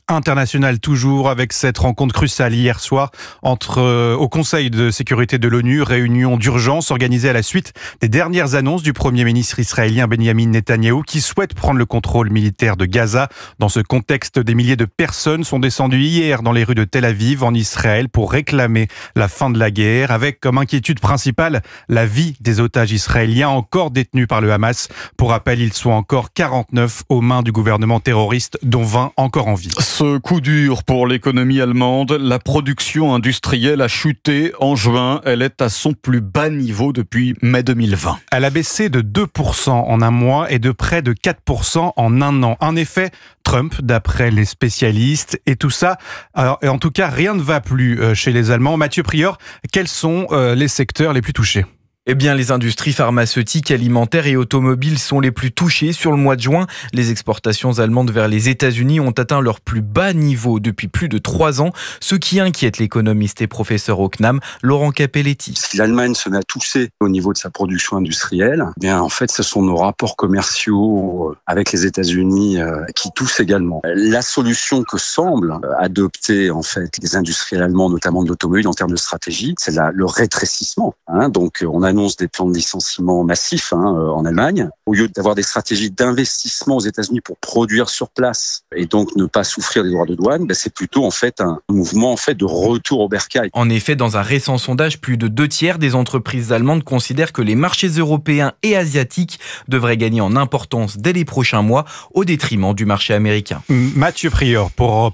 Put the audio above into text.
internationale toujours, avec cette rencontre cruciale hier soir au Conseil de sécurité de l'ONU, réunion d'urgence organisée à la suite des dernières annonces du Premier ministre israélien Benjamin Netanyahou qui souhaite prendre le contrôle militaire de Gaza. Dans ce contexte, des milliers de personnes sont descendues hier dans les rues de Tel Aviv en Israël pour réclamer la fin de la guerre, avec comme inquiétude principale la vie des otages israéliens encore détenus par le Hamas. Pour rappel, ils sont encore 49 aux mains du gouvernement terroriste, dont 20 encore en vie. Ce coup dur pour l'économie allemande, la production industrielle a chuté en juin. Elle est à son plus bas niveau depuis mai 2020. Elle a baissé de 2% en un mois et de près de 4% en un an. Un effet Trump, d'après les spécialistes. Et tout ça, en tout cas, rien ne va plus chez les Allemands. Mathieu Prieur, quels sont les secteurs les plus touchés ? Eh bien, les industries pharmaceutiques, alimentaires et automobiles sont les plus touchées. Sur le mois de juin, les exportations allemandes vers les États-Unis ont atteint leur plus bas niveau depuis plus de 3 ans, ce qui inquiète l'économiste et professeur au CNAM, Laurent Capelletti. Si l'Allemagne se met à tousser au niveau de sa production industrielle, eh bien en fait, ce sont nos rapports commerciaux avec les États-Unis qui toussent également. La solution que semblent adopter en fait les industriels allemands, notamment de l'automobile en termes de stratégie, c'est le rétrécissement. Donc on annonce des plans de licenciement massifs en Allemagne. Au lieu d'avoir des stratégies d'investissement aux États-Unis pour produire sur place et donc ne pas souffrir des droits de douane, c'est plutôt en fait un mouvement en fait de retour au bercail. En effet, dans un récent sondage, plus de 2/3 des entreprises allemandes considèrent que les marchés européens et asiatiques devraient gagner en importance dès les prochains mois au détriment du marché américain. Mathieu Prieur pour Europe 1.